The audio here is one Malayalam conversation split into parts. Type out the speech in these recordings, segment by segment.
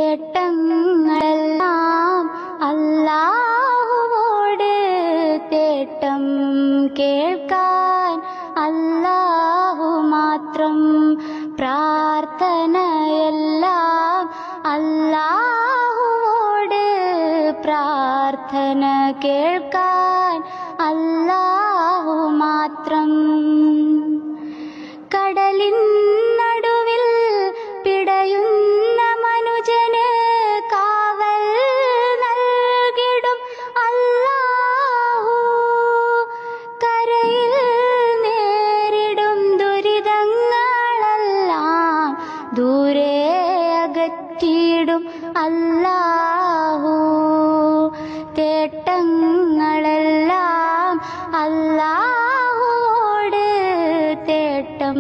തേട്ടങ്ങളെല്ലാം അല്ലാഹുവോട്, തേട്ടം കേൾക്കാൻ അല്ലാഹു മാത്രം. പ്രാർത്ഥനയെല്ലാം അല്ലാഹുവോട്, പ്രാർത്ഥന കേൾക്കാൻ അല്ലാഹു മാത്രം. കടലിൻ നടുവിൽ പിടയുന്ന മനുജന് കാവൽ നൽകിടും അല്ലാഹു. കരയിൽ നേരിടും ദുരിതങ്ങളെല്ലാം ദൂരെ അകറ്റിയിടും അല്ലാഹു. തേട്ടങ്ങളെല്ലാം അല്ലാഹുവോട്, തേട്ടം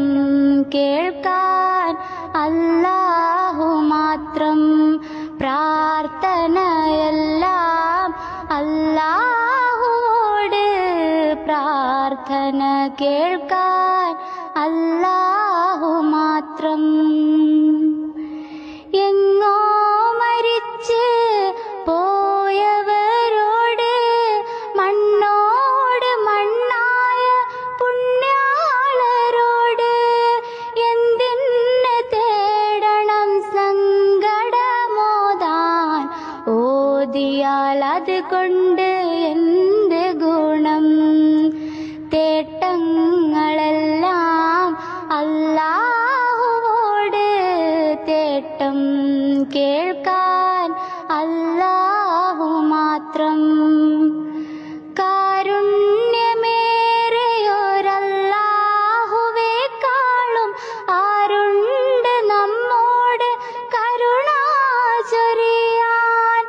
കേൾക്കാൻ അല്ലാഹു മാത്രം. പ്രാർത്ഥനയെല്ലാം അല്ലാഹുവോട്, പ്രാർത്ഥന കേൾക്കാൻ അല്ലാഹു മാത്രം. എങ്ങോ മരിച്ച് പോയവരോട്, മണ്ണോട് മണ്ണായ പുണ്യാളരോട് എന്തിന് തേടണം സങ്കടമോദാൻ? ഓതിയാൽ അതുകൊണ്ട് എന്ത് ഗുണം? തേട്ടങ്ങളെല്ലാം അല്ലാഹുവോട്, തേട്ടം കേൾക്കാൻ അല്ലാഹു മാത്രം. കാരുണ്യമേറിയൊരല്ലാഹുവേക്കാളും ആരുണ്ട് നമ്മോട് കരുണ ചൊരിയാൻ?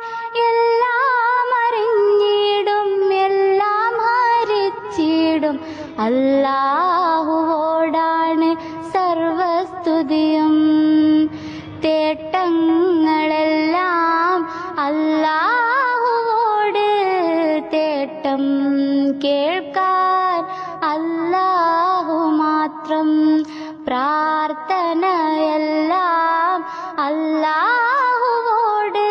എല്ലാം അറിഞ്ഞിടും എല്ലാം ഹരിച്ചിടും അല്ലാഹുവോടാണ് സർവസ്തുതിയും. തേട്ടങ്ങളെല്ലാം അല്ലാഹുവോട്, തേട്ടം കേൾക്കാൻ അല്ലാഹു മാത്രം. പ്രാർത്ഥനയെല്ലാം അല്ലാഹുവോട്,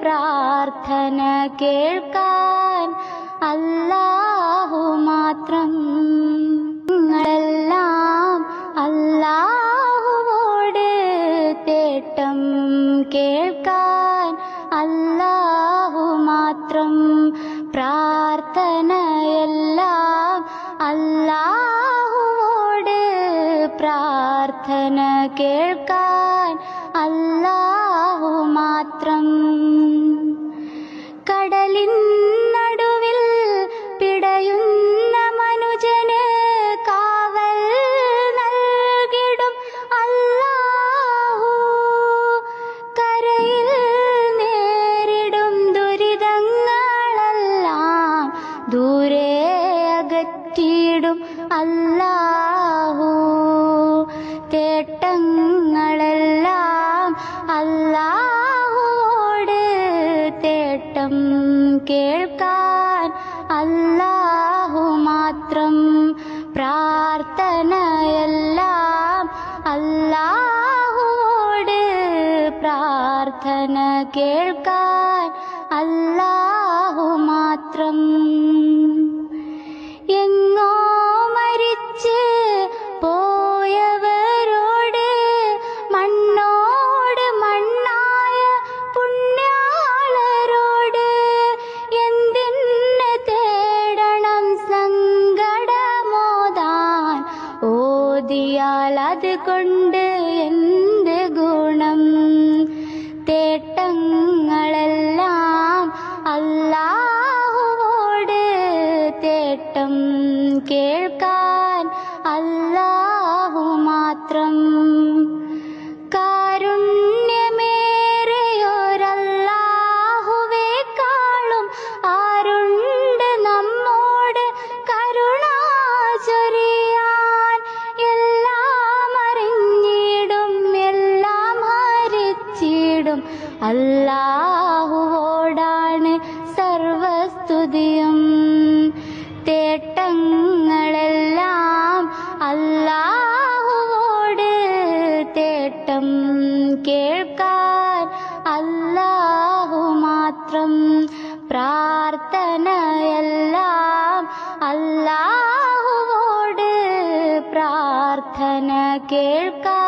പ്രാർത്ഥന കേൾക്കാൻ അല്ലാഹു മാത്രം. ങ്ങളെല്ലാം അല്ലാഹുവോട്, തേട്ടം കേൾക്കാൻ അല്ലാഹു മാത്രം. പ്രാർത്ഥനയെല്ലാം അല്ലാഹുവോട്, പ്രാർത്ഥന കേൾക്കാൻ അല്ലാഹു മാത്രം. കടലിൻ നടുവിൽ പിടയുന്ന മനുജന് കാവൽ നൽകിടും അല്ലാഹു. കരയിൽ നേരിടും ദുരിതങ്ങളെല്ലാം ദൂരെ അകറ്റിയിടും അല്ലാഹു. തേട്ടങ്ങളെല്ലാം അല്ലാഹുവോട്, തേട്ടം കേൾക്കാൻ അല്ലാഹു മാത്രം. പ്രാർത്ഥനയെല്ലാം അല്ലാഹുവോട്, പ്രാർത്ഥന കേൾക്കാൻ അല്ലാഹു മാത്രം. എങ്ങോ മരിച്ച് പോയവരോട്, മണ്ണോട് മണ്ണായ പുണ്യാളരോട് എന്തിന് തേടണം സങ്കടമോദാൻ? ഓതിയാൽ അതുകൊണ്ട് എന്ത് ഗുണം? തേട്ടങ്ങളെല്ലാം അല്ലാഹുവോട്, തേട്ടം കേൾക്കാൻ അല്ലാഹു മാത്രം. കാരുണ്യമേറിയൊരല്ലാഹുവേക്കാളും ആരുണ്ട് നമ്മോട് കരുണ ചൊരിയാൻ? എല്ലാം അറിഞ്ഞിടും എല്ലാം ഹരിച്ചിടും അല്ലാഹുവോടാണ് സർവസ്തുതിയും. തേട്ടങ്ങളെല്ലാം അല്ലാഹുവോട്, തേട്ടം കേൾക്കാൻ മാത്രം. പ്രാർത്ഥനയെല്ലാം അല്ലാഹുവോട്, പ്രാർത്ഥന കേൾക്കാൻ